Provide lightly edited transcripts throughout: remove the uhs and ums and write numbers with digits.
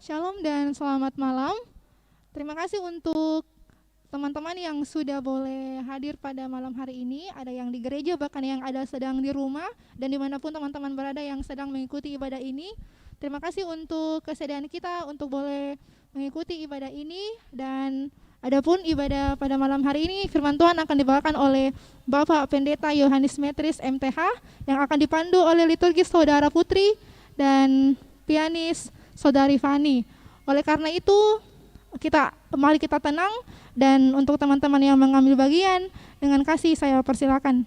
Shalom dan selamat malam. Terima kasih untuk teman-teman yang sudah boleh hadir pada malam hari ini. Ada yang di gereja, bahkan yang ada sedang di rumah, dan dimanapun teman-teman berada yang sedang mengikuti ibadah ini. Terima kasih untuk kesediaan kita untuk boleh mengikuti ibadah ini. Dan adapun ibadah pada malam hari ini, firman Tuhan akan dibawakan oleh Bapak Pendeta Yohanes Metris MTH, yang akan dipandu oleh liturgis Saudara Putri dan pianis Saudari Fani. Oleh karena itu, mari kita tenang, dan untuk teman-teman yang mengambil bagian, dengan kasih saya persilakan.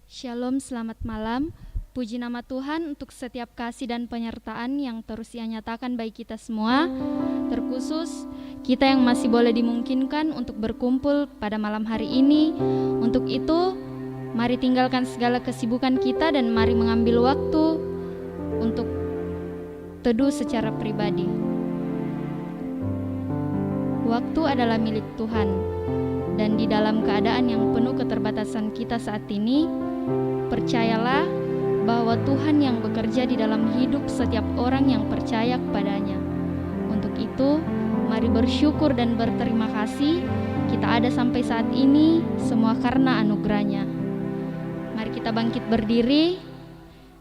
Shalom, selamat malam. Puji nama Tuhan untuk setiap kasih dan penyertaan yang terus Ia nyatakan bagi kita semua. Terkhusus kita yang masih boleh dimungkinkan untuk berkumpul pada malam hari ini. Untuk itu, mari tinggalkan segala kesibukan kita dan mari mengambil waktu untuk teduh secara pribadi. Waktu adalah milik Tuhan, dan di dalam keadaan yang penuh keterbatasan kita saat ini, percayalah bahwa Tuhan yang bekerja di dalam hidup setiap orang yang percaya kepadanya. Untuk itu, mari bersyukur dan berterima kasih kita ada sampai saat ini, semua karena anugerah-Nya. Mari kita bangkit berdiri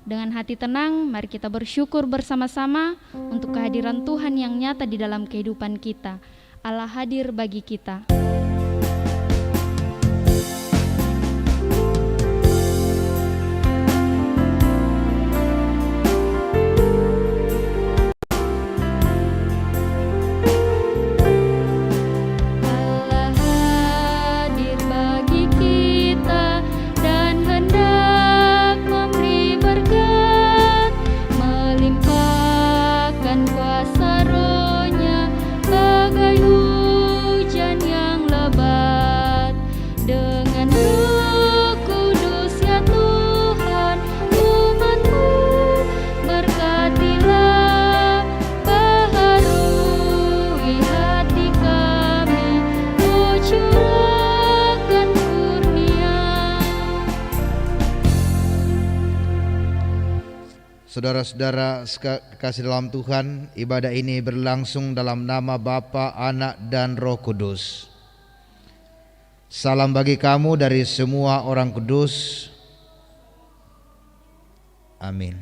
dengan hati tenang. Mari kita bersyukur bersama-sama untuk kehadiran Tuhan yang nyata di dalam kehidupan kita. Allah hadir bagi kita. Saudara-saudara kasih dalam Tuhan, ibadah ini berlangsung dalam nama Bapa, Anak, dan Roh Kudus. Salam bagi kamu dari semua orang kudus. Amin.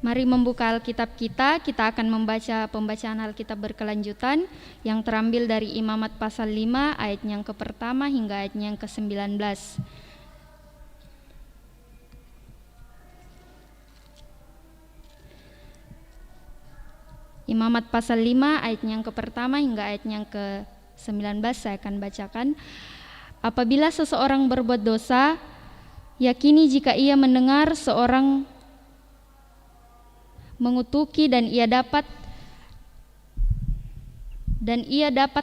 Mari membuka Alkitab kita akan membaca pembacaan Alkitab berkelanjutan yang terambil dari Imamat pasal 5 ayat yang ke-1 hingga ayat yang ke-19. Imamat pasal 5 ayat yang ke-1 hingga ayat yang ke-19 saya akan bacakan. Apabila seseorang berbuat dosa, yakini jika ia mendengar seorang mengutuki dan ia dapat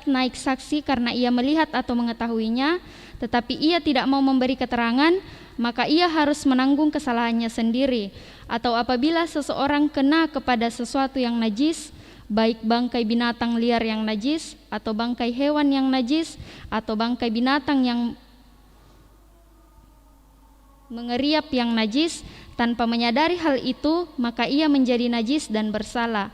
naik saksi karena ia melihat atau mengetahuinya, tetapi ia tidak mau memberi keterangan, maka ia harus menanggung kesalahannya sendiri. Atau apabila seseorang kena kepada sesuatu yang najis, baik bangkai binatang liar yang najis, atau bangkai hewan yang najis, atau bangkai binatang yang mengeriap yang najis, tanpa menyadari hal itu, maka ia menjadi najis dan bersalah.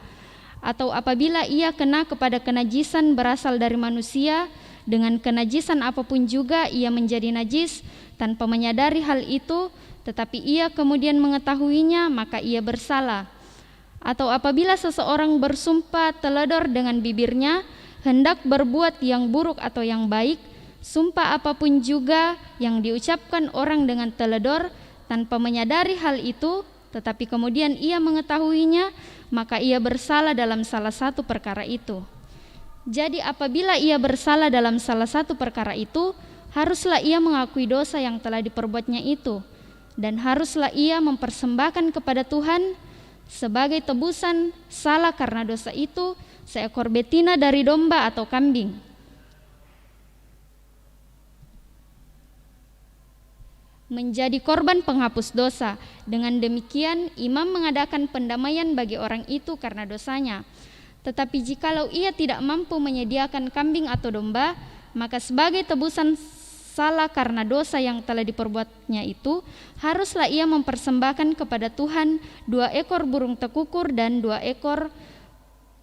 Atau apabila ia kena kepada kenajisan berasal dari manusia, dengan kenajisan apapun juga ia menjadi najis, tanpa menyadari hal itu, tetapi ia kemudian mengetahuinya, maka ia bersalah. Atau apabila seseorang bersumpah teledor dengan bibirnya, hendak berbuat yang buruk atau yang baik, sumpah apapun juga yang diucapkan orang dengan teledor, tanpa menyadari hal itu, tetapi kemudian ia mengetahuinya, maka ia bersalah dalam salah satu perkara itu. Jadi apabila ia bersalah dalam salah satu perkara itu, haruslah ia mengakui dosa yang telah diperbuatnya itu, dan haruslah ia mempersembahkan kepada Tuhan sebagai tebusan salah karena dosa itu seekor betina dari domba atau kambing. menjadi korban penghapus dosa. Dengan demikian, imam mengadakan pendamaian bagi orang itu karena dosanya. Tetapi jikalau ia tidak mampu menyediakan kambing atau domba, maka sebagai tebusan salah karena dosa yang telah diperbuatnya itu, haruslah ia mempersembahkan kepada Tuhan 2 ekor burung tekukur dan 2 ekor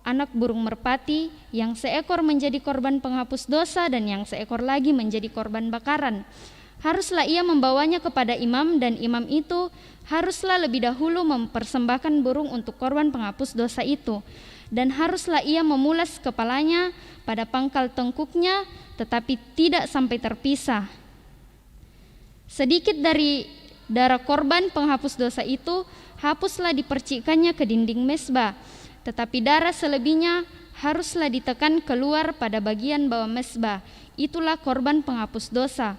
anak burung merpati, yang seekor menjadi korban penghapus dosa dan yang seekor lagi menjadi korban bakaran. Haruslah ia membawanya kepada imam, dan imam itu haruslah lebih dahulu mempersembahkan burung untuk korban penghapus dosa itu, dan haruslah ia memulas kepalanya pada pangkal tengkuknya, tetapi tidak sampai terpisah. Sedikit dari darah korban penghapus dosa itu hapuslah dipercikkannya ke dinding mezbah, tetapi darah selebihnya haruslah ditekan keluar pada bagian bawah mezbah. Itulah korban penghapus dosa.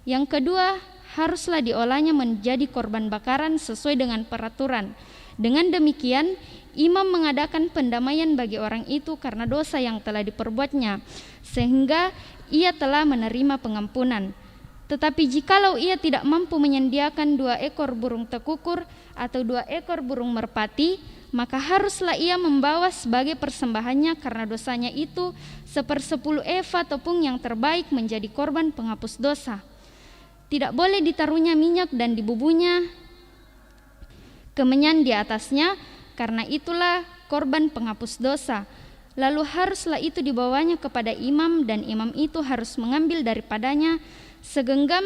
Yang kedua, haruslah diolahnya menjadi korban bakaran sesuai dengan peraturan. Dengan demikian, imam mengadakan pendamaian bagi orang itu karena dosa yang telah diperbuatnya, sehingga ia telah menerima pengampunan. Tetapi jikalau ia tidak mampu menyediakan 2 ekor burung tekukur atau 2 ekor burung merpati, maka haruslah ia membawa sebagai persembahannya karena dosanya itu 1/10 eva tepung yang terbaik menjadi korban penghapus dosa. Tidak boleh ditaruhnya minyak dan dibubuhnya kemenyan di atasnya, karena itulah korban penghapus dosa. Lalu haruslah itu dibawanya kepada imam, dan imam itu harus mengambil daripadanya segenggam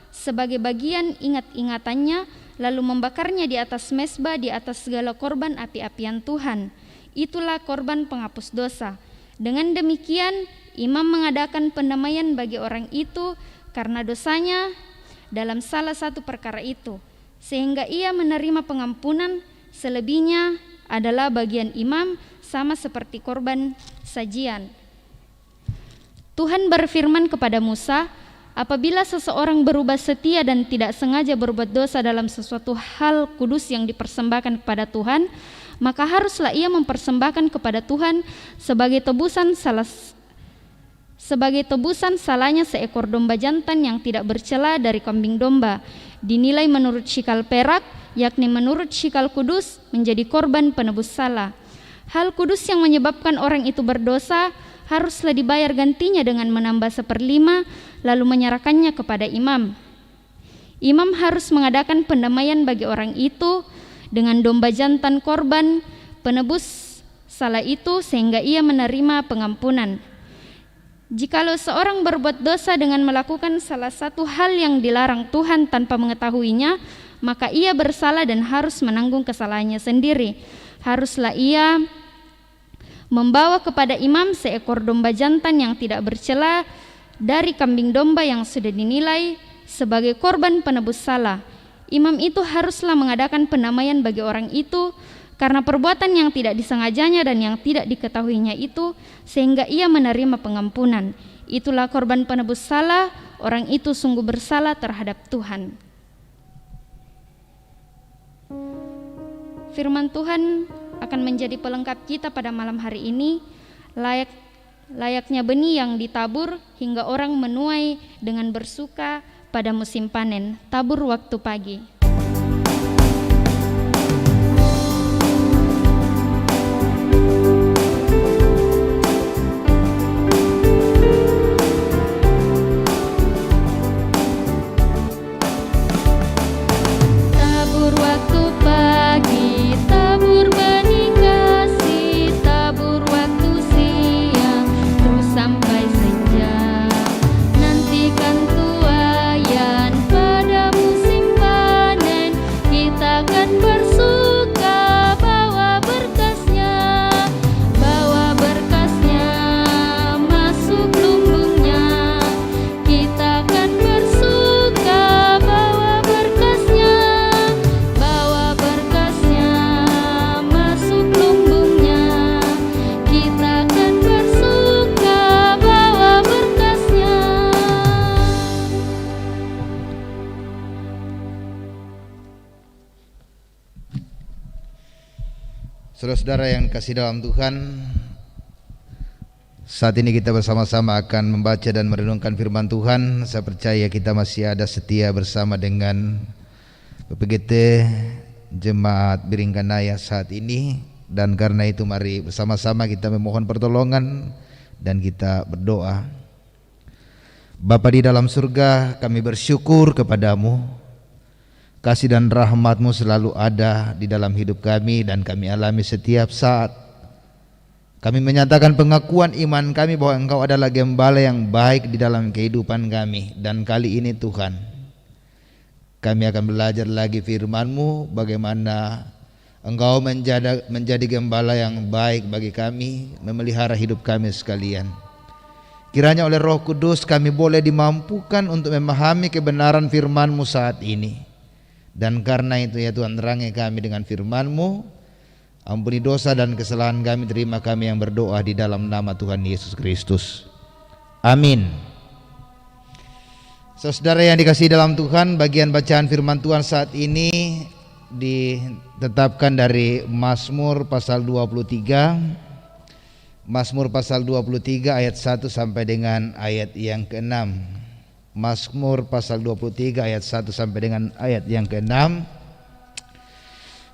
sebagai bagian ingat-ingatannya, lalu membakarnya di atas mezbah di atas segala korban api-apian Tuhan. Itulah korban penghapus dosa. Dengan demikian, imam mengadakan pendamaian bagi orang itu karena dosanya dalam salah satu perkara itu, sehingga ia menerima pengampunan. Selebihnya adalah bagian imam, sama seperti korban sajian. Tuhan berfirman kepada Musa, apabila seseorang berubah setia dan tidak sengaja berbuat dosa dalam sesuatu hal kudus yang dipersembahkan kepada Tuhan, maka haruslah ia mempersembahkan kepada Tuhan sebagai tebusan salahnya seekor domba jantan yang tidak bercela dari kambing domba, dinilai menurut shikal perak, yakni menurut shikal kudus, menjadi korban penebus salah. Hal kudus yang menyebabkan orang itu berdosa haruslah dibayar gantinya dengan menambah 1/5, lalu menyerahkannya kepada imam. Imam harus mengadakan pendamaian bagi orang itu dengan domba jantan korban penebus salah itu, sehingga ia menerima pengampunan. Jikalau seorang berbuat dosa dengan melakukan salah satu hal yang dilarang Tuhan tanpa mengetahuinya, maka ia bersalah dan harus menanggung kesalahannya sendiri. Haruslah ia membawa kepada imam seekor domba jantan yang tidak bercela dari kambing domba yang sudah dinilai sebagai korban penebus salah. Imam itu haruslah mengadakan pendamaian bagi orang itu karena perbuatan yang tidak disengajanya dan yang tidak diketahuinya itu, sehingga ia menerima pengampunan. Itulah korban penebus salah. Orang itu sungguh bersalah terhadap Tuhan. Firman Tuhan akan menjadi pelengkap kita pada malam hari ini. Layaknya benih yang ditabur hingga orang menuai dengan bersuka pada musim panen. Tabur waktu pagi. Saudara-saudara yang kasih dalam Tuhan, Saat ini kita bersama-sama akan membaca dan merenungkan firman Tuhan. Saya percaya kita masih ada setia bersama dengan PPGT Jemaat Biringkanaya saat ini. Dan karena itu mari bersama-sama kita memohon pertolongan dan kita berdoa. Bapa di dalam surga, kami bersyukur kepadamu. Kasih dan rahmat-Mu selalu ada di dalam hidup kami dan kami alami setiap saat. Kami menyatakan pengakuan iman kami bahwa Engkau adalah gembala yang baik di dalam kehidupan kami. Dan kali ini Tuhan, kami akan belajar lagi firman-Mu, bagaimana Engkau menjadi gembala yang baik bagi kami, memelihara hidup kami sekalian. Kiranya oleh Roh Kudus kami boleh dimampukan untuk memahami kebenaran firman-Mu saat ini. Dan karena itu ya Tuhan, terangi kami dengan firman-Mu. Ampuni dosa dan kesalahan kami, terima kami yang berdoa di dalam nama Tuhan Yesus Kristus. Amin. Saudara yang dikasihi dalam Tuhan, bagian bacaan firman Tuhan saat ini ditetapkan dari Mazmur pasal 23. Mazmur pasal 23 ayat 1 sampai dengan ayat yang ke-6. Mazmur pasal 23 ayat 1 sampai dengan ayat yang ke-6.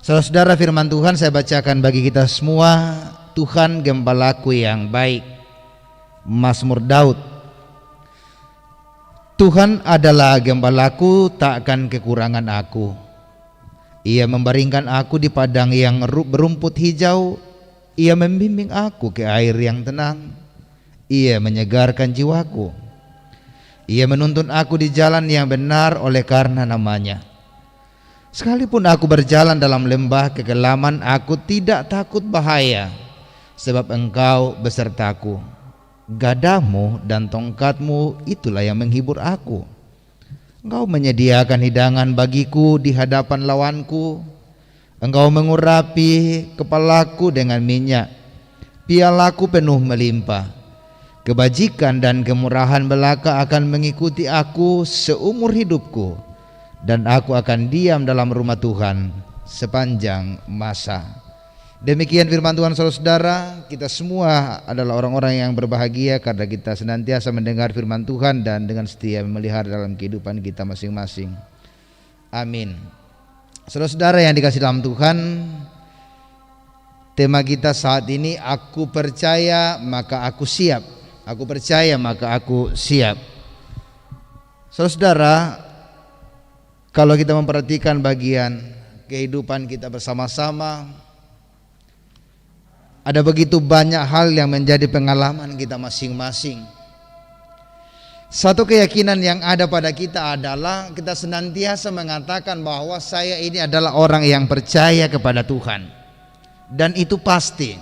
Saudara, firman Tuhan saya bacakan bagi kita semua. Tuhan gembalaku yang baik. Mazmur Daud. Tuhan adalah gembalaku, tak akan kekurangan aku. Ia membaringkan aku di padang yang berumput hijau. Ia membimbing aku ke air yang tenang. Ia menyegarkan jiwaku. Ia menuntun aku di jalan yang benar oleh karena namanya. Sekalipun aku berjalan dalam lembah kegelaman, aku tidak takut bahaya, sebab Engkau besertaku. Gadamu dan tongkatmu itulah yang menghibur aku. Engkau menyediakan hidangan bagiku di hadapan lawanku. Engkau mengurapi kepalaku dengan minyak, pialaku penuh melimpah. Kebajikan dan kemurahan belaka akan mengikuti aku seumur hidupku, dan aku akan diam dalam rumah Tuhan sepanjang masa. Demikian firman Tuhan. Saudara, kita semua adalah orang-orang yang berbahagia karena kita senantiasa mendengar firman Tuhan dan dengan setia memelihara dalam kehidupan kita masing-masing. Amin. Saudara yang dikasihi dalam Tuhan, tema kita saat ini, aku percaya maka aku siap. Aku percaya maka aku siap. Saudara, kalau kita memperhatikan bagian kehidupan kita bersama-sama, ada begitu banyak hal yang menjadi pengalaman kita masing-masing. Satu keyakinan yang ada pada kita adalah kita senantiasa mengatakan bahwa saya ini adalah orang yang percaya kepada Tuhan. Dan itu pasti.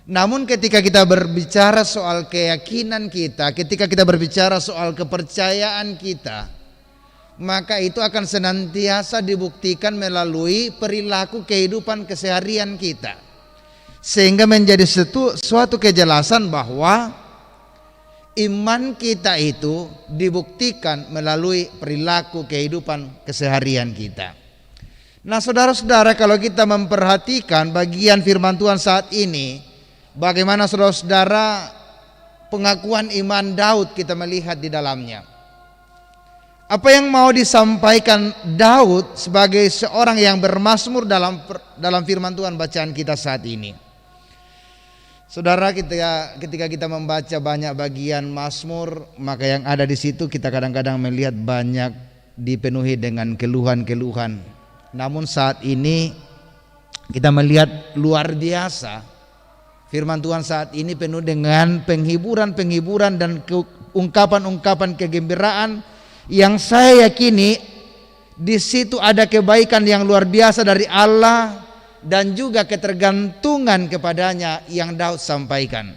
Namun ketika kita berbicara soal keyakinan kita, ketika kita berbicara soal kepercayaan kita, maka itu akan senantiasa dibuktikan melalui perilaku kehidupan keseharian kita, sehingga menjadi suatu kejelasan bahwa iman kita itu dibuktikan melalui perilaku kehidupan keseharian kita. Nah, saudara-saudara, kalau kita memperhatikan bagian firman Tuhan saat ini, bagaimana saudara-saudara pengakuan iman Daud kita melihat di dalamnya. Apa yang mau disampaikan Daud sebagai seorang yang bermazmur dalam firman Tuhan bacaan kita saat ini. Saudara, ketika kita membaca banyak bagian mazmur, maka yang ada di situ kita kadang-kadang melihat banyak dipenuhi dengan keluhan-keluhan. Namun saat ini kita melihat luar biasa. Firman Tuhan saat ini penuh dengan penghiburan-penghiburan dan ungkapan-ungkapan kegembiraan yang saya yakini di situ ada kebaikan yang luar biasa dari Allah dan juga ketergantungan kepadanya yang Daud sampaikan.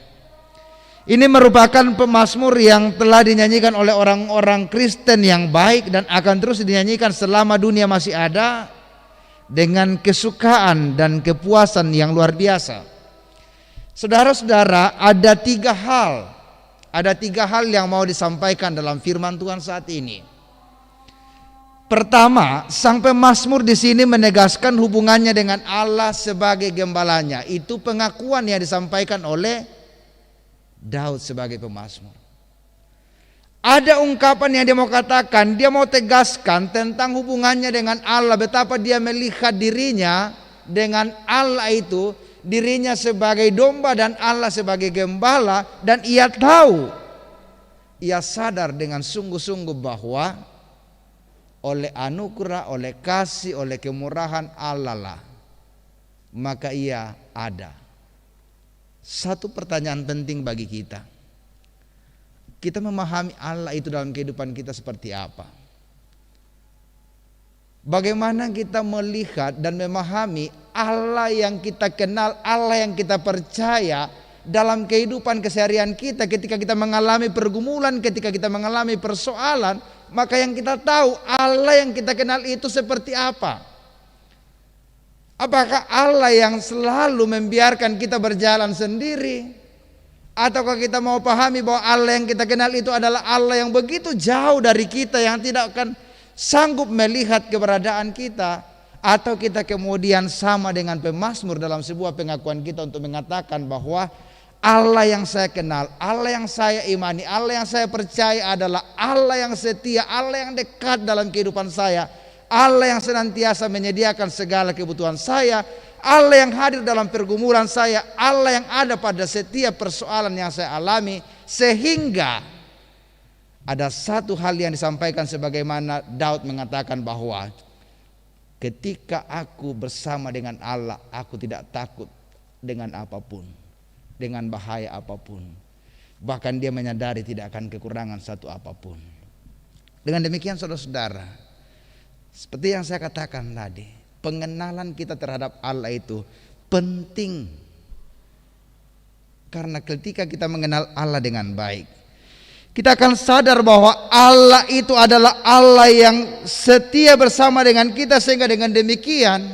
Ini merupakan pemazmur yang telah dinyanyikan oleh orang-orang Kristen yang baik dan akan terus dinyanyikan selama dunia masih ada, dengan kesukaan dan kepuasan yang luar biasa. Saudara-saudara, ada tiga hal yang mau disampaikan dalam firman Tuhan saat ini. Pertama, sang pemazmur di sini menegaskan hubungannya dengan Allah sebagai gembalanya. Itu pengakuan yang disampaikan oleh Daud sebagai pemazmur. Ada ungkapan yang dia mau katakan, dia mau tegaskan tentang hubungannya dengan Allah, betapa dia melihat dirinya dengan Allah itu, dirinya sebagai domba dan Allah sebagai gembala, dan ia tahu, ia sadar dengan sungguh-sungguh bahwa oleh anugerah, oleh kasih, oleh kemurahan Allah lah, maka ia ada. Satu pertanyaan penting bagi kita. Kita memahami Allah itu dalam kehidupan kita seperti apa? Bagaimana kita melihat dan memahami Allah yang kita kenal, Allah yang kita percaya dalam kehidupan keseharian kita, ketika kita mengalami pergumulan, ketika kita mengalami persoalan, maka yang kita tahu Allah yang kita kenal itu seperti apa? Apakah Allah yang selalu membiarkan kita berjalan sendiri? Ataukah kita mau pahami bahwa Allah yang kita kenal itu adalah Allah yang begitu jauh dari kita, yang tidak akan sanggup melihat keberadaan kita? Atau kita kemudian sama dengan pemazmur dalam sebuah pengakuan kita untuk mengatakan bahwa Allah yang saya kenal, Allah yang saya imani, Allah yang saya percaya adalah Allah yang setia, Allah yang dekat dalam kehidupan saya, Allah yang senantiasa menyediakan segala kebutuhan saya, Allah yang hadir dalam pergumulan saya, Allah yang ada pada setiap persoalan yang saya alami. Sehingga ada satu hal yang disampaikan sebagaimana Daud mengatakan bahwa ketika aku bersama dengan Allah, aku tidak takut dengan apapun, dengan bahaya apapun. Bahkan dia menyadari tidak akan kekurangan satu apapun. Dengan demikian saudara-saudara, seperti yang saya katakan tadi, pengenalan kita terhadap Allah itu penting. Karena ketika kita mengenal Allah dengan baik, kita akan sadar bahwa Allah itu adalah Allah yang setia bersama dengan kita, sehingga dengan demikian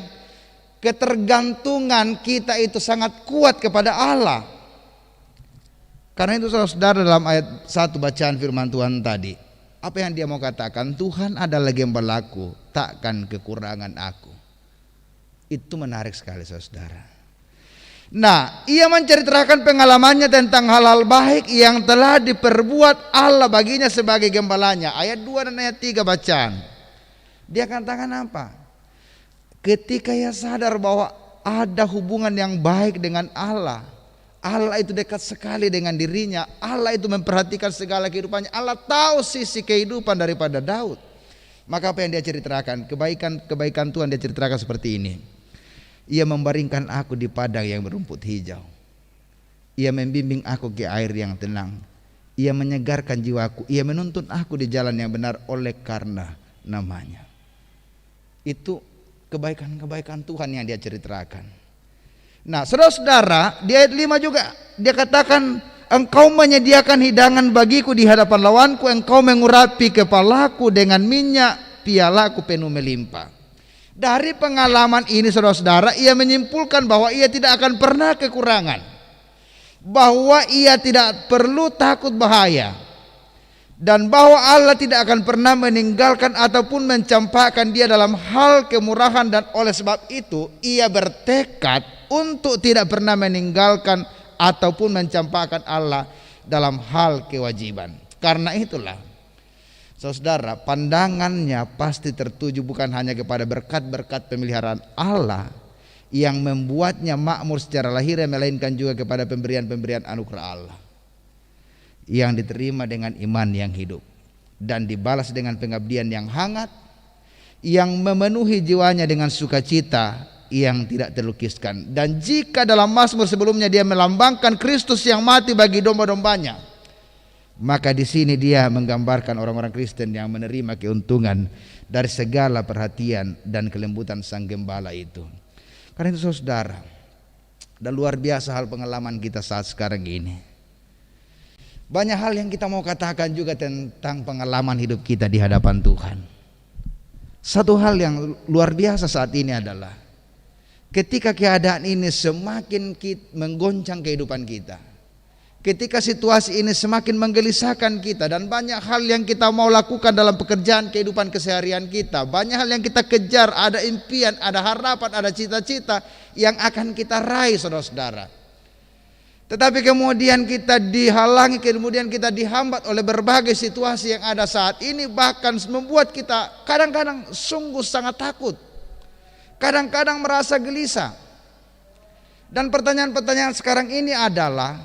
ketergantungan kita itu sangat kuat kepada Allah. Karena itu saudara, dalam ayat 1 bacaan firman Tuhan tadi, apa yang dia mau katakan? Tuhan adalah gembalaku, takkan kekurangan aku. Itu menarik sekali saudara. Nah, ia menceritakan pengalamannya tentang hal-hal baik yang telah diperbuat Allah baginya sebagai gembalanya. Ayat 2 dan ayat 3 bacaan. Dia katakan apa? Ketika ia sadar bahwa ada hubungan yang baik dengan Allah, Allah itu dekat sekali dengan dirinya, Allah itu memperhatikan segala kehidupannya, Allah tahu sisi kehidupan daripada Daud. Maka apa yang dia ceritakan? Kebaikan Tuhan dia ceritakan seperti ini. Ia membaringkan aku di padang yang berumput hijau. Ia membimbing aku ke air yang tenang. Ia menyegarkan jiwaku. Ia menuntun aku di jalan yang benar oleh karena namanya. Itu kebaikan-kebaikan Tuhan yang dia ceritakan. Nah, saudara-saudara, di ayat 5 juga dia katakan, engkau menyediakan hidangan bagiku di hadapan lawanku, engkau mengurapi kepalaku dengan minyak, pialaku penuh melimpah. Dari pengalaman ini saudara-saudara, ia menyimpulkan bahwa ia tidak akan pernah kekurangan, bahwa ia tidak perlu takut bahaya, dan bahwa Allah tidak akan pernah meninggalkan ataupun mencampakkan dia dalam hal kemurahan. Dan oleh sebab itu ia bertekad untuk tidak pernah meninggalkan ataupun mencampakkan Allah dalam hal kewajiban. Karena itulah saudara, pandangannya pasti tertuju bukan hanya kepada berkat-berkat pemeliharaan Allah yang membuatnya makmur secara lahiriah, melainkan juga kepada pemberian-pemberian anugerah Allah yang diterima dengan iman yang hidup dan dibalas dengan pengabdian yang hangat, yang memenuhi jiwanya dengan sukacita yang tidak terlukiskan. Dan jika dalam Mazmur sebelumnya dia melambangkan Kristus yang mati bagi domba-dombanya, maka di sini dia menggambarkan orang-orang Kristen yang menerima keuntungan dari segala perhatian dan kelembutan sang gembala itu. Karena itu saudara, dan luar biasa hal pengalaman kita saat sekarang ini. Banyak hal yang kita mau katakan juga tentang pengalaman hidup kita di hadapan Tuhan. Satu hal yang luar biasa saat ini adalah ketika keadaan ini semakin menggoncang kehidupan kita, ketika situasi ini semakin menggelisahkan kita, dan banyak hal yang kita mau lakukan dalam pekerjaan kehidupan keseharian kita, banyak hal yang kita kejar, ada impian, ada harapan, ada cita-cita yang akan kita raih saudara-saudara. Tetapi kemudian kita dihalangi, kemudian kita dihambat oleh berbagai situasi yang ada saat ini, bahkan membuat kita kadang-kadang sungguh sangat takut, kadang-kadang merasa gelisah. Dan pertanyaan-pertanyaan sekarang ini adalah,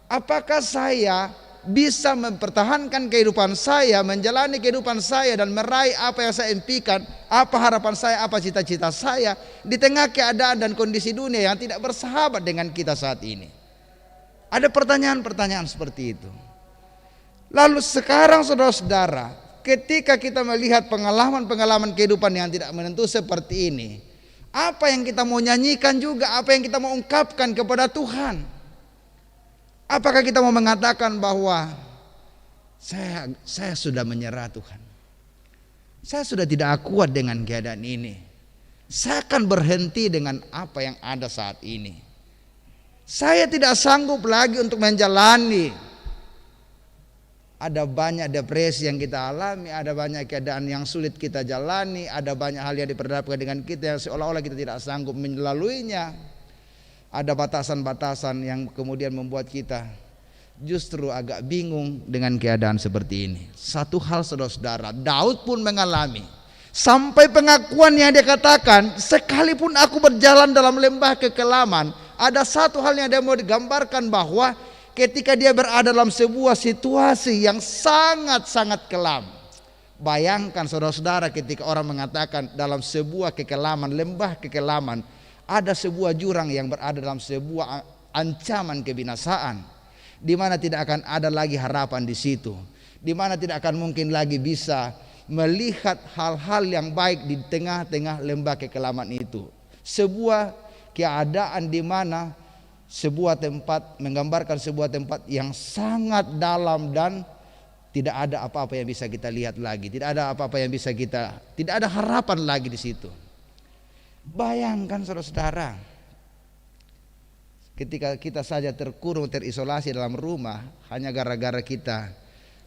apakah saya bisa mempertahankan kehidupan saya, menjalani kehidupan saya dan meraih apa yang saya impikan, apa harapan saya, apa cita-cita saya di tengah keadaan dan kondisi dunia yang tidak bersahabat dengan kita saat ini? Ada pertanyaan-pertanyaan seperti itu. Lalu sekarang saudara-saudara, ketika kita melihat pengalaman-pengalaman kehidupan yang tidak menentu seperti ini, apa yang kita mau nyanyikan juga, apa yang kita mau ungkapkan kepada Tuhan? Apakah kita mau mengatakan bahwa saya sudah menyerah Tuhan, saya sudah tidak kuat dengan keadaan ini, saya akan berhenti dengan apa yang ada saat ini, saya tidak sanggup lagi untuk menjalani. Ada banyak depresi yang kita alami, ada banyak keadaan yang sulit kita jalani, ada banyak hal yang diperhadapkan dengan kita yang seolah-olah kita tidak sanggup melaluinya. Ada batasan-batasan yang kemudian membuat kita justru agak bingung dengan keadaan seperti ini. Satu hal saudara-saudara, Daud pun mengalami, sampai pengakuan yang dia katakan, sekalipun aku berjalan dalam lembah kekelaman. Ada satu hal yang dia mau digambarkan, bahwa ketika dia berada dalam sebuah situasi yang sangat-sangat kelam. Bayangkan saudara-saudara, ketika orang mengatakan dalam sebuah kekelaman, lembah kekelaman, ada sebuah jurang yang berada dalam sebuah ancaman kebinasaan, di mana tidak akan ada lagi harapan di situ, di mana tidak akan mungkin lagi bisa melihat hal-hal yang baik di tengah-tengah lembah kekelaman itu. Sebuah keadaan di mana sebuah tempat menggambarkan sebuah tempat yang sangat dalam dan tidak ada apa-apa yang bisa kita lihat lagi, tidak ada apa-apa yang bisa kita, tidak ada harapan lagi di situ. Bayangkan saudara-saudara, ketika kita saja terkurung, terisolasi dalam rumah hanya gara-gara kita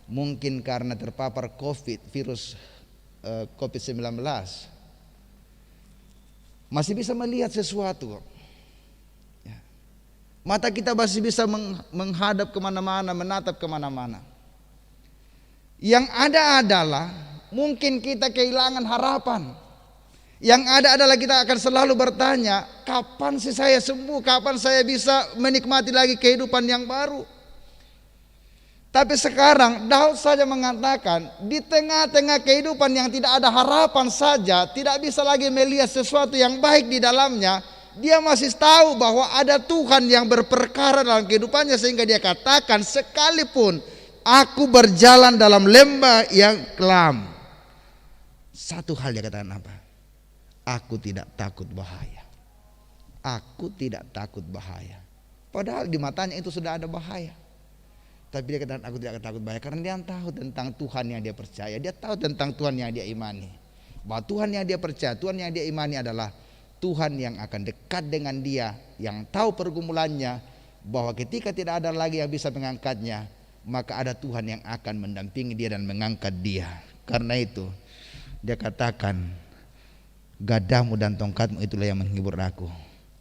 mungkin karena terpapar virus COVID-19, masih bisa melihat sesuatu. Mata kita masih bisa menghadap kemana-mana, menatap kemana-mana. Yang ada adalah mungkin kita kehilangan harapan. Yang ada adalah kita akan selalu bertanya, kapan sih saya sembuh, kapan saya bisa menikmati lagi kehidupan yang baru. Tapi sekarang Daud saja mengatakan, di tengah-tengah kehidupan yang tidak ada harapan saja, tidak bisa lagi melihat sesuatu yang baik di dalamnya, dia masih tahu bahwa ada Tuhan yang berperkara dalam kehidupannya, sehingga dia katakan, sekalipun aku berjalan dalam lembah yang kelam, satu hal dia katakan apa? Aku tidak takut bahaya. Aku tidak takut bahaya. Padahal di matanya itu sudah ada bahaya. Tapi dia katakan aku tidak takut bahaya, karena dia tahu tentang Tuhan yang dia percaya. Dia tahu tentang Tuhan yang dia imani. Bahwa Tuhan yang dia percaya, Tuhan yang dia imani adalah Tuhan yang akan dekat dengan dia, yang tahu pergumulannya, bahwa ketika tidak ada lagi yang bisa mengangkatnya, maka ada Tuhan yang akan mendampingi dia dan mengangkat dia. Karena itu dia katakan, gadahmu dan tongkatmu itulah yang menghibur aku,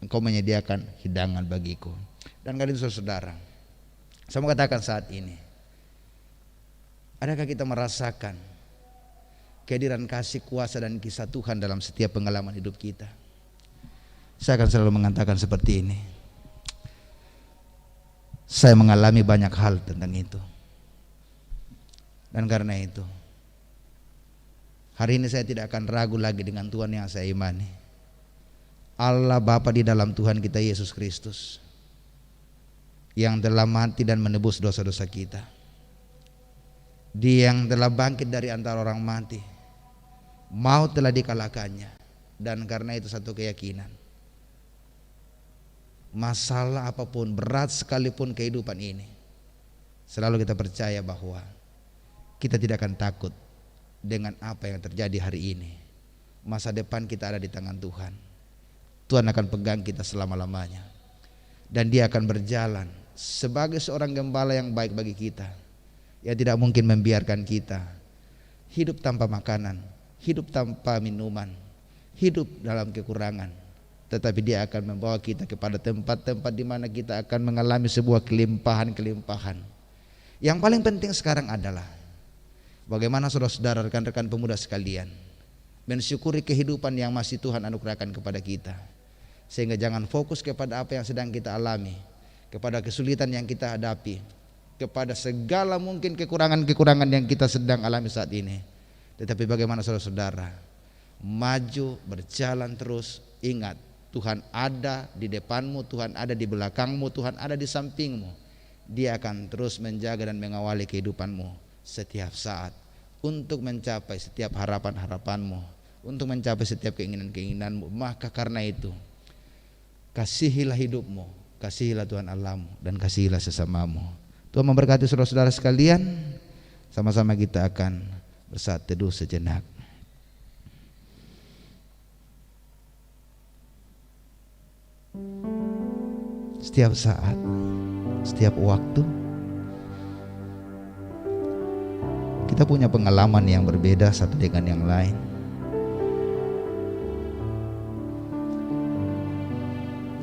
engkau menyediakan hidangan bagiku. Dan kali itu saudara, saya mau katakan saat ini, adakah kita merasakan kehadiran kasih, kuasa dan kisah Tuhan dalam setiap pengalaman hidup kita? Saya akan selalu mengatakan seperti ini, saya mengalami banyak hal tentang itu. Dan karena itu, hari ini saya tidak akan ragu lagi dengan Tuhan yang saya imani, Allah Bapa di dalam Tuhan kita Yesus Kristus, yang telah mati dan menebus dosa-dosa kita. Dia yang telah bangkit dari antara orang mati, maut telah dikalahkannya. Dan karena itu satu keyakinan, masalah apapun, berat sekalipun kehidupan ini, selalu kita percaya bahwa kita tidak akan takut dengan apa yang terjadi hari ini. Masa depan kita ada di tangan Tuhan. Tuhan akan pegang kita selama-lamanya, dan Dia akan berjalan sebagai seorang gembala yang baik bagi kita, yang tidak mungkin membiarkan kita hidup tanpa makanan, hidup tanpa minuman, hidup dalam kekurangan. tetapi dia akan membawa kita kepada tempat-tempat di mana kita akan mengalami sebuah kelimpahan-kelimpahan. Yang paling penting sekarang adalah bagaimana saudara-saudara, rekan-rekan pemuda sekalian, mensyukuri kehidupan yang masih Tuhan anugerahkan kepada kita, sehingga jangan fokus kepada apa yang sedang kita alami, kepada kesulitan yang kita hadapi, kepada segala mungkin kekurangan-kekurangan yang kita sedang alami saat ini. Tetapi bagaimana saudara-saudara maju, berjalan terus, ingat Tuhan ada di depanmu, Tuhan ada di belakangmu, Tuhan ada di sampingmu. Dia akan terus menjaga dan mengawali kehidupanmu setiap saat untuk mencapai setiap harapan-harapanmu, untuk mencapai setiap keinginan-keinginanmu. Maka karena itu, kasihilah hidupmu, kasihilah Tuhan Allahmu, dan kasihilah sesamamu. Tuhan memberkati saudara-saudara sekalian. Sama-sama kita akan bersaat teduh sejenak. Setiap saat, setiap waktu, kita punya pengalaman yang berbeda satu dengan yang lain.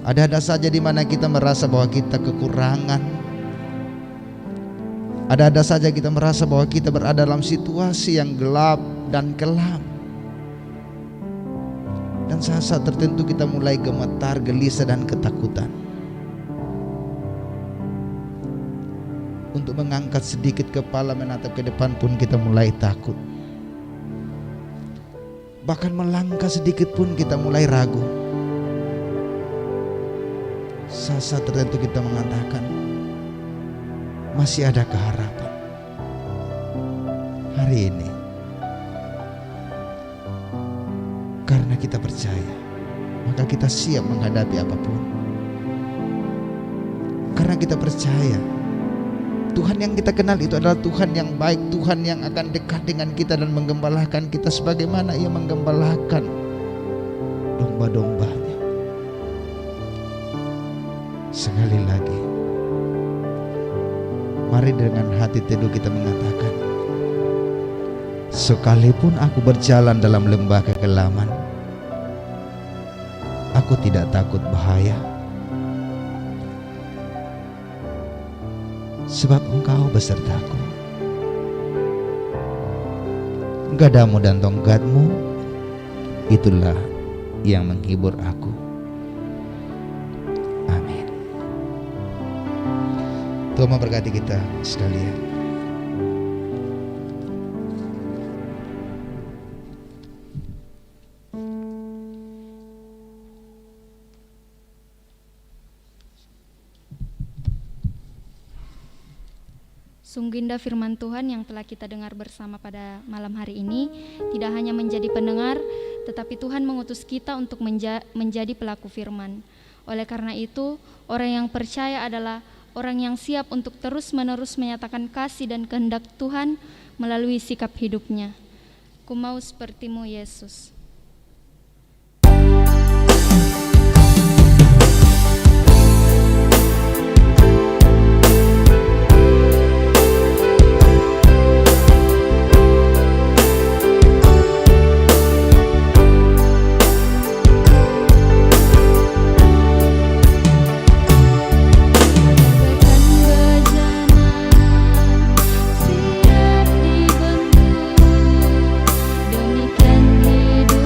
Ada-ada saja di mana kita merasa bahwa kita kekurangan. Ada-ada saja kita merasa bahwa kita berada dalam situasi yang gelap dan kelam. Dan saat-saat tertentu kita mulai gemetar, gelisah dan ketakutan. Untuk mengangkat sedikit kepala menatap ke depan pun kita mulai takut. Bahkan melangkah sedikit pun kita mulai ragu. Saat-saat tertentu kita mengatakan, masih adakah harapan? Hari ini, karena kita percaya, maka kita siap menghadapi apapun. Karena kita percaya Tuhan yang kita kenal itu adalah Tuhan yang baik, Tuhan yang akan dekat dengan kita dan menggembalakan kita sebagaimana Ia menggembalakan domba-dombanya. Sekali lagi, mari dengan hati teduh kita mengatakan, sekalipun aku berjalan dalam lembah kekelaman, aku tidak takut bahaya, sebab Engkau besertaku. Gadamu dan tongkatmu, itulah yang menghibur aku. Amin. Tuhan memberkati kita sekalian. Sungguh indah firman Tuhan yang telah kita dengar bersama pada malam hari ini. Tidak hanya menjadi pendengar, tetapi Tuhan mengutus kita untuk menjadi pelaku firman. Oleh karena itu, orang yang percaya adalah orang yang siap untuk terus-menerus menyatakan kasih dan kehendak Tuhan melalui sikap hidupnya. Ku mau sepertimu, Yesus. Siap dibentuk demikian hidup.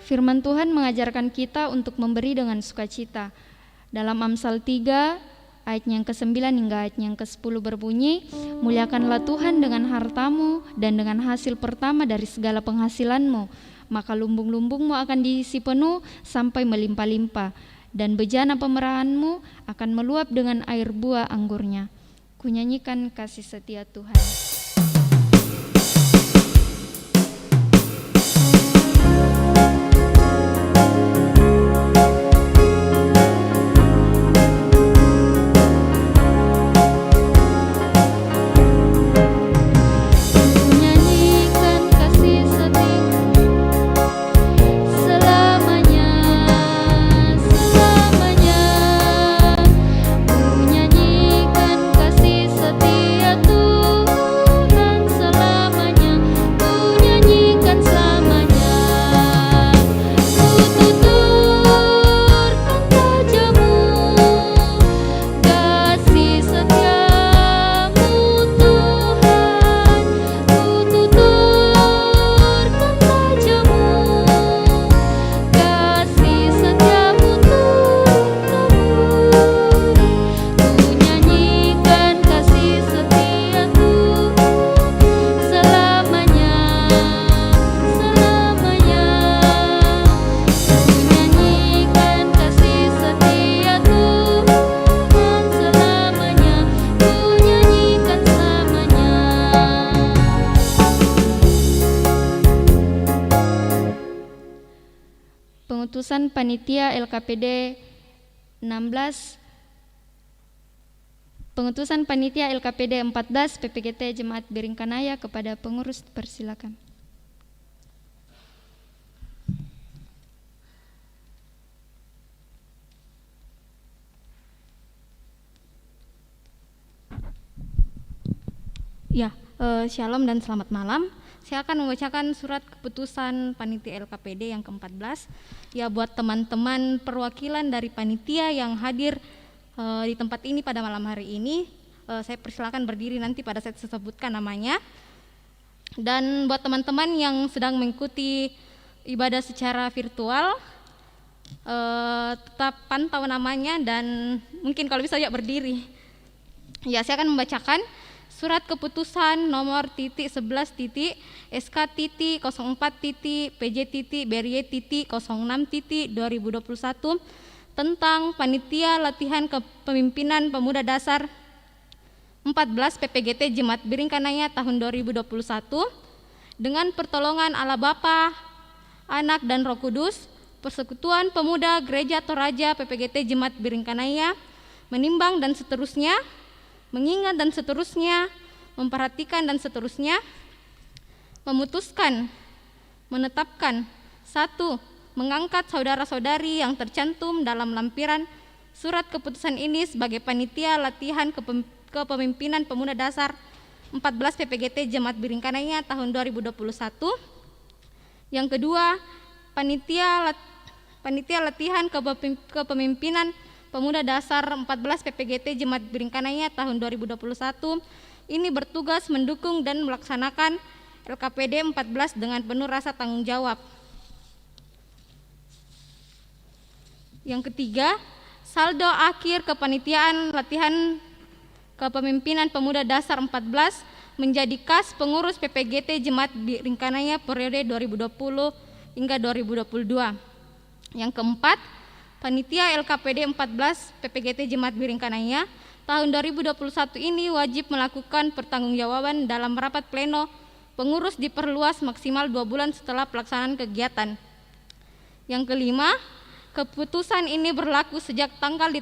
firman Tuhan mengajarkan kita untuk memberi dengan sukacita. Dalam Amsal 3 ayatnya yang ke-9 hingga ayatnya yang ke-10 berbunyi, muliakanlah Tuhan dengan hartamu dan dengan hasil pertama dari segala penghasilanmu, maka lumbung-lumbungmu akan diisi penuh sampai melimpah-limpah, dan bejana pemerahanmu akan meluap dengan air buah anggurnya. Kunyanyikan kasih setia Tuhan. Pengutusan Panitia LKPD 16, Pengutusan Panitia LKPD 14 PPGT Jemaat Biringkanaya kepada pengurus, persilakan. Ya, shalom dan selamat malam. Saya akan membacakan surat keputusan Panitia LKPD yang ke-14. Ya, buat teman-teman perwakilan dari panitia yang hadir di tempat ini pada malam hari ini, saya persilakan berdiri nanti pada saat saya sebutkan namanya. Dan buat teman-teman yang sedang mengikuti ibadah secara virtual, tetap pantau namanya dan mungkin kalau bisa ya berdiri. Ya, saya akan membacakan surat keputusan nomor .11 SK .04 PJ BRY 06 2021 tentang Panitia Latihan Kepemimpinan Pemuda Dasar 14 PPGT Jemaat Biringkanaya tahun 2021 dengan pertolongan Allah Bapa, Anak dan Roh Kudus. Persekutuan Pemuda Gereja Toraja PPGT Jemaat Biringkanaya menimbang dan seterusnya, mengingat dan seterusnya, memperhatikan dan seterusnya, memutuskan, menetapkan, 1. Mengangkat saudara-saudari yang tercantum dalam lampiran surat keputusan ini sebagai Panitia Latihan Kepemimpinan Pemuda Dasar 14 PPGT Jemaat Biringkanaya tahun 2021. Yang kedua, Panitia Latihan Kepemimpinan Pemuda Dasar 14 PPGT Jemaat Biringkanaya tahun 2021 ini bertugas mendukung dan melaksanakan LKPD 14 dengan penuh rasa tanggung jawab. Yang ketiga, saldo akhir kepanitiaan latihan kepemimpinan Pemuda Dasar 14 menjadi kas pengurus PPGT Jemaat Biringkanaya periode 2020 hingga 2022. Yang keempat, Panitia LKPD 14 PPGT Jemaat Biringkanaya tahun 2021 ini wajib melakukan pertanggungjawaban dalam rapat pleno pengurus diperluas maksimal 2 bulan setelah pelaksanaan kegiatan. Yang kelima, keputusan ini berlaku sejak tanggal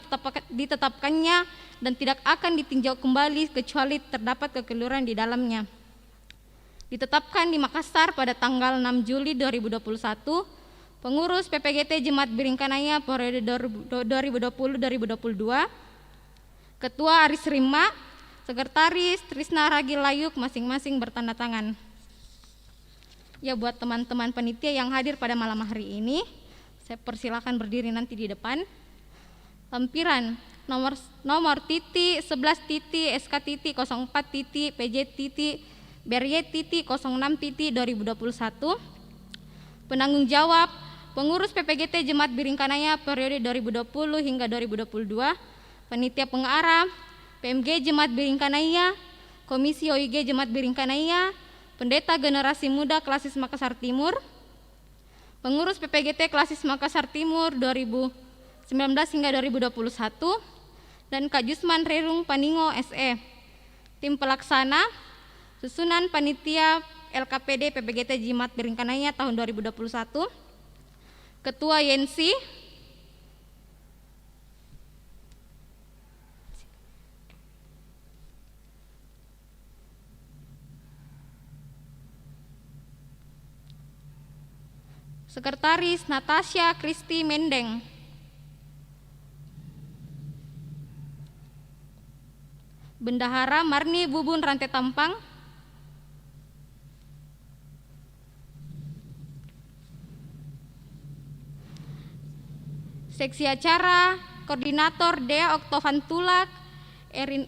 ditetapkannya dan tidak akan ditinjau kembali kecuali terdapat kekeliruan di dalamnya. Ditetapkan di Makassar pada tanggal 6 Juli 2021, pengurus PPGT Jemaat Biringkanaya periode 2020-2022, Ketua Aris Rima, Sekretaris Trisna Ragil Layuk masing-masing bertanda tangan. Ya, buat teman-teman panitia yang hadir pada malam hari ini, saya persilakan berdiri nanti di depan. Lampiran nomor .11 SK .04 PJ BRY 06 2021. Penanggung jawab Pengurus PPGT Jemaat Biringkanaya periode 2020 hingga 2022, Panitia Pengarah, PMG Jemaat Biringkanaya, Komisi OIG Jemaat Biringkanaya, Pendeta Generasi Muda Klasis Makassar Timur, Pengurus PPGT Klasis Makassar Timur 2019 hingga 2021, dan Kak Jusman Rerung Paningo SE. Tim pelaksana, susunan Panitia LKPD PPGT Jemaat Biringkanaya tahun 2021, Ketua Yensi, Sekretaris Natasha Kristi Mendeng, Bendahara Marni Bubun Rantai Tampang, Seksi Acara Koordinator Dea Oktovan Tulak,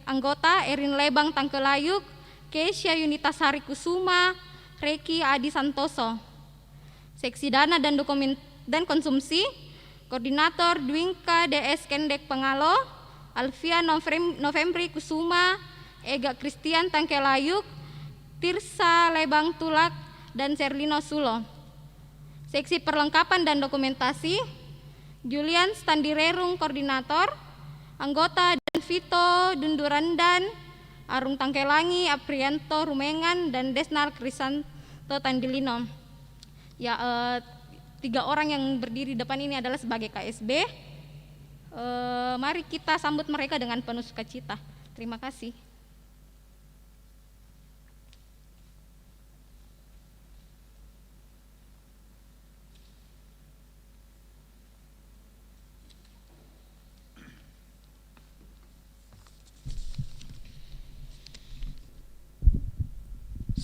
Anggota Erin Lebang Tangkelayuk, Keisha Yunitasari Kusuma, Reki Adi Santoso. Seksi Dana dan Dokumen dan Konsumsi, Koordinator Dwingka DS Kendek Pengalo, Alfia Novembri Kusuma, Ega Christian Tangkelayuk, Tirsa Lebang Tulak, dan Serlino Sulo. Seksi Perlengkapan dan Dokumentasi, Julian Standirerung Koordinator, Anggota Dan Vito Dundurandan, Arung Tangkelangi, Aprianto Rumengan, dan Desnar Krisanto Tandilino. Ya, 3 orang yang berdiri depan ini adalah sebagai KSB. Mari kita sambut mereka dengan penuh sukacita. Terima kasih.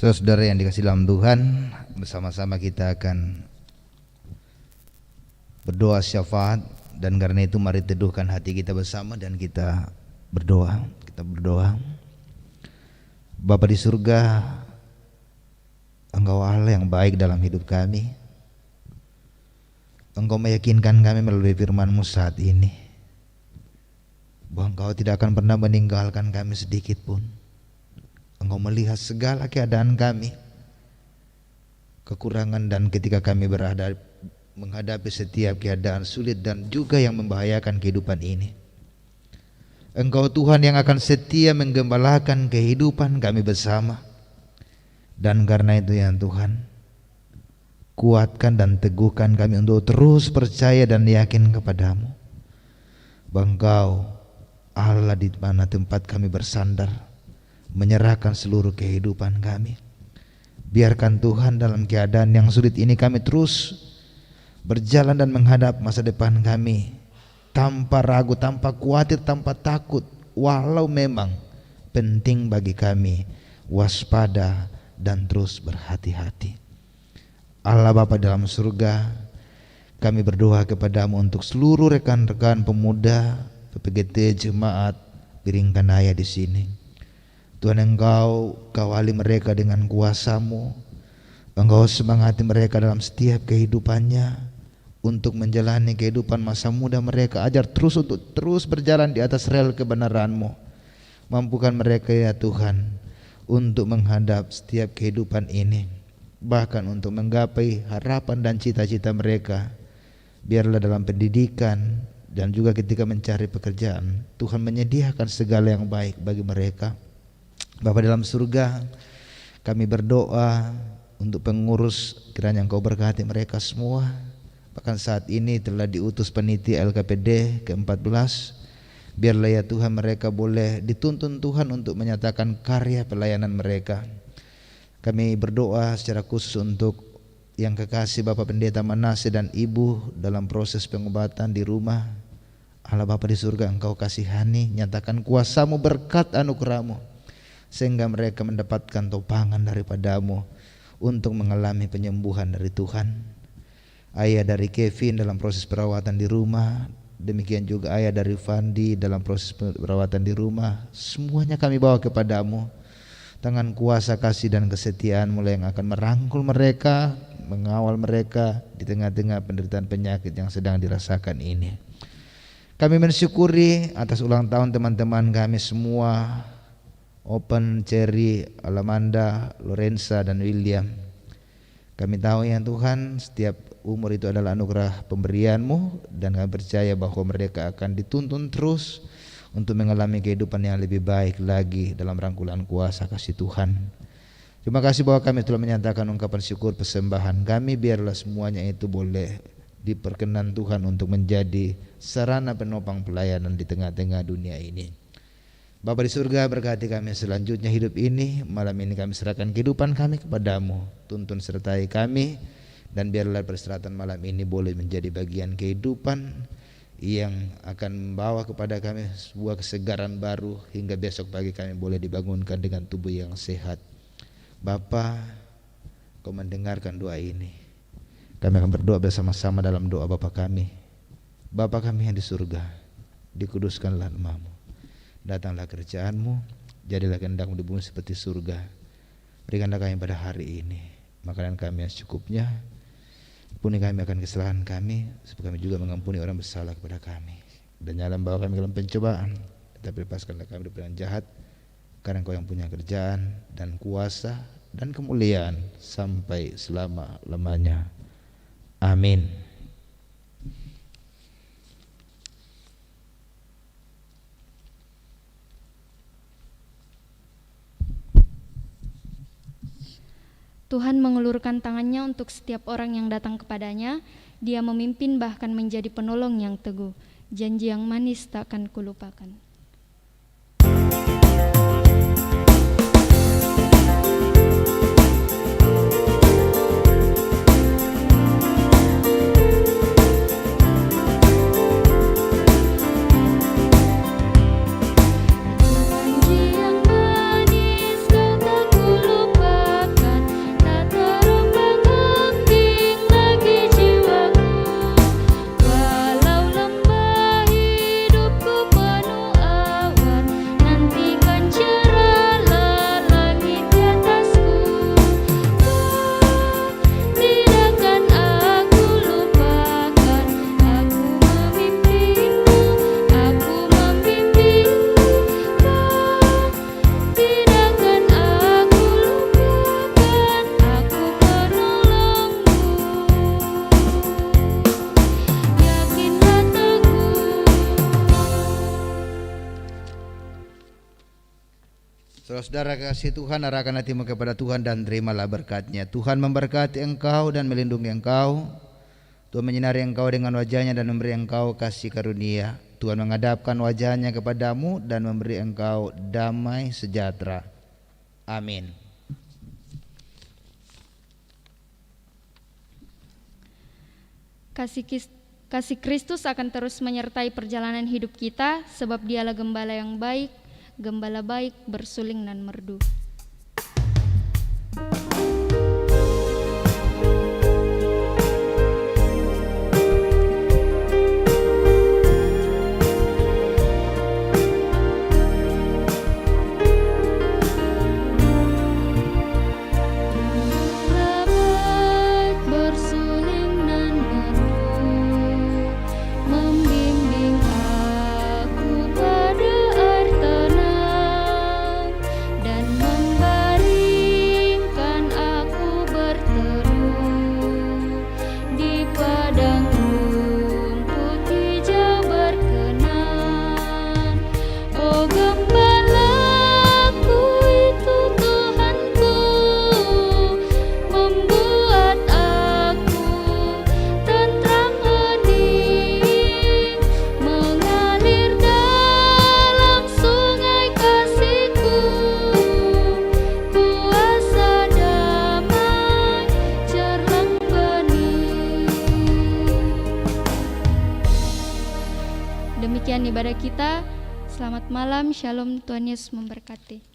Saudara yang dikasihi dalam Tuhan, bersama-sama kita akan berdoa syafaat, dan karena itu mari teduhkan hati kita bersama dan kita berdoa. Kita berdoa. Bapa di surga, Engkau Allah yang baik dalam hidup kami. Engkau meyakinkan kami melalui firman-Mu saat ini bahwa Engkau tidak akan pernah meninggalkan kami sedikit pun. Engkau melihat segala keadaan kami, kekurangan, dan ketika kami menghadapi setiap keadaan sulit dan juga yang membahayakan kehidupan ini, Engkau Tuhan yang akan setia menggembalakan kehidupan kami bersama. Dan karena itu ya Tuhan, kuatkan dan teguhkan kami untuk terus percaya dan yakin kepadamu, bahwa Engkau Allah di mana tempat kami bersandar, menyerahkan seluruh kehidupan kami. Biarkan Tuhan dalam keadaan yang sulit ini kami terus berjalan dan menghadap masa depan kami tanpa ragu, tanpa khawatir, tanpa takut, walau memang penting bagi kami waspada dan terus berhati-hati. Allah Bapa dalam surga, kami berdoa kepadamu untuk seluruh rekan-rekan pemuda PPGT Jemaat Biringkanaya di sini. Tuhan, Engkau kawali mereka dengan kuasa-Mu. Engkau semangati mereka dalam setiap kehidupannya untuk menjalani kehidupan masa muda mereka. Ajar terus untuk terus berjalan di atas rel kebenaran-Mu. Mampukan mereka ya Tuhan untuk menghadap setiap kehidupan ini, bahkan untuk menggapai harapan dan cita-cita mereka. Biarlah dalam pendidikan dan juga ketika mencari pekerjaan, Tuhan menyediakan segala yang baik bagi mereka. Bapa dalam surga, kami berdoa untuk pengurus, kiranya Engkau berkati mereka semua. Bahkan saat ini telah diutus panitia LKPD ke-14. Biarlah ya Tuhan mereka boleh dituntun Tuhan untuk menyatakan karya pelayanan mereka. Kami berdoa secara khusus untuk yang kekasih Bapak Pendeta Manase dan Ibu dalam proses pengobatan di rumah. Allah Bapa di surga, Engkau kasihani, nyatakan kuasa-Mu, berkat anugerah-Mu, sehingga mereka mendapatkan topangan daripada-Mu untuk mengalami penyembuhan dari Tuhan. Ayah dari Kevin dalam proses perawatan di rumah, demikian juga ayah dari Fandi dalam proses perawatan di rumah, semuanya kami bawa kepada-Mu. Tangan kuasa kasih dan kesetiaan-Mu yang akan merangkul mereka, mengawal mereka di tengah-tengah penderitaan penyakit yang sedang dirasakan ini. Kami mensyukuri atas ulang tahun teman-teman kami semua, Open, Cherry, Alamanda, Lorenza, dan William. Kami tahu ya Tuhan, setiap umur itu adalah anugerah pemberian-Mu, dan kami percaya bahwa mereka akan dituntun terus untuk mengalami kehidupan yang lebih baik lagi dalam rangkulan kuasa kasih Tuhan. Terima kasih bahwa kami telah menyatakan ungkapan syukur persembahan kami. Biarlah semuanya itu boleh diperkenan Tuhan untuk menjadi sarana penopang pelayanan di tengah-tengah dunia ini. Bapa di surga, berkati kami selanjutnya hidup ini. Malam ini kami serahkan kehidupan kami kepadamu. Tuntun sertai kami, dan biarlah perseratan malam ini boleh menjadi bagian kehidupan yang akan membawa kepada kami sebuah kesegaran baru, hingga besok pagi kami boleh dibangunkan dengan tubuh yang sehat. Bapa, Kau mendengarkan doa ini. Kami akan berdoa bersama-sama dalam doa Bapa kami. Bapa kami yang di surga, dikuduskanlah nama-Mu. Datanglah kerjaan-Mu, jadilah kehendak-Mu di bumi seperti surga. Berikanlah kami pada hari ini makanan kami yang secukupnya. Ampuni kami akan kesalahan kami, supaya kami juga mengampuni orang bersalah kepada kami. Dan jangan bawa kami dalam pencobaan, tetapi lepaskanlah kami dari yang jahat. Karena Engkau yang punya kerjaan dan kuasa dan kemuliaan sampai selama-lamanya. Amin. Tuhan mengulurkan tangannya untuk setiap orang yang datang kepadanya. Dia memimpin bahkan menjadi penolong yang teguh. Janji yang manis takkan kulupakan. Saudara kasih Tuhan, arahkan hatimu kepada Tuhan dan terimalah berkat-Nya. Tuhan memberkati engkau dan melindungi engkau. Tuhan menyinari engkau dengan wajah-Nya dan memberi engkau kasih karunia. Tuhan menghadapkan wajah-Nya kepadamu dan memberi engkau damai sejahtera. Amin. Kasih Kristus akan terus menyertai perjalanan hidup kita, sebab Dialah gembala yang baik, gembala baik, bersuling dan merdu. Demikian ibadah kita. Selamat malam, shalom, Tuhan Yesus memberkati.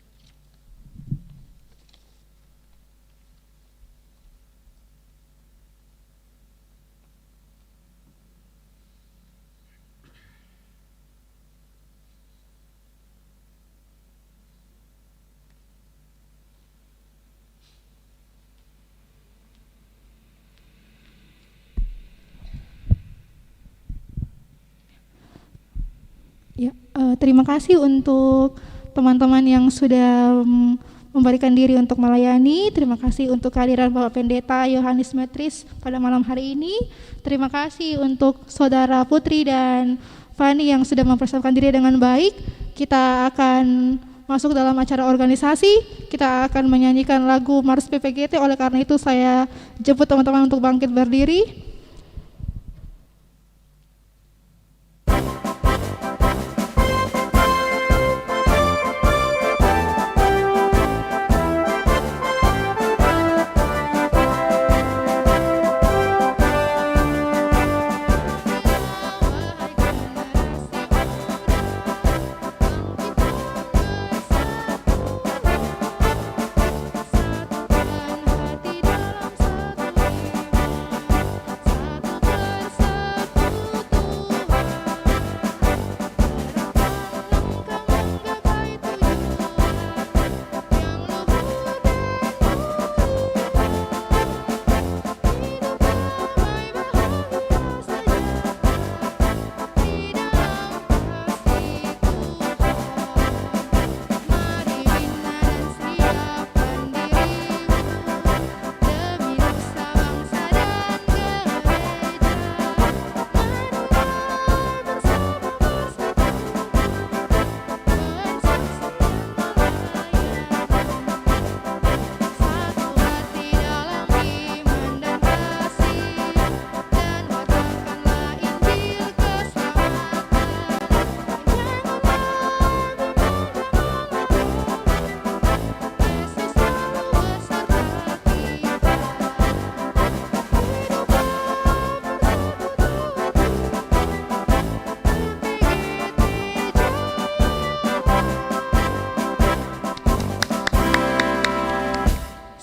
Terima kasih untuk teman-teman yang sudah memberikan diri untuk melayani. Terima kasih untuk kehadiran Bapak Pendeta Yohanes Metris pada malam hari ini. Terima kasih untuk Saudara Putri dan Fani yang sudah mempersiapkan diri dengan baik. Kita akan masuk dalam acara organisasi. Kita akan menyanyikan lagu Mars PPGT. Oleh karena itu saya jemput teman-teman untuk bangkit berdiri.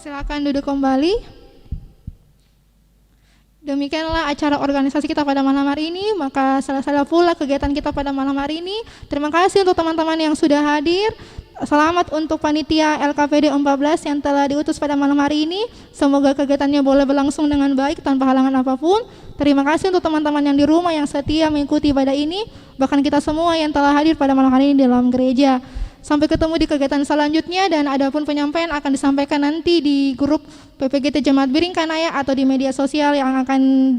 Silakan duduk kembali. Demikianlah acara organisasi kita pada malam hari ini. Maka selesai pula kegiatan kita pada malam hari ini. Terima kasih untuk teman-teman yang sudah hadir. Selamat untuk panitia LKPD 14 yang telah diutus pada malam hari ini. Semoga kegiatannya boleh berlangsung dengan baik tanpa halangan apapun. Terima kasih untuk teman-teman yang di rumah yang setia mengikuti ibadah ini. Bahkan kita semua yang telah hadir pada malam hari ini di dalam gereja. Sampai ketemu di kegiatan selanjutnya, dan adapun penyampaian akan disampaikan nanti di grup PPGT Jemaat Biring Kanaya atau di media sosial yang akan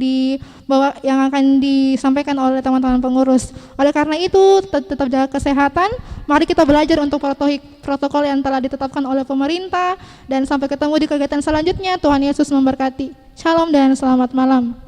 disampaikan oleh teman-teman pengurus. Oleh karena itu, tetap jaga kesehatan. Mari kita belajar untuk protokol yang telah ditetapkan oleh pemerintah, dan sampai ketemu di kegiatan selanjutnya. Tuhan Yesus memberkati. Shalom dan selamat malam.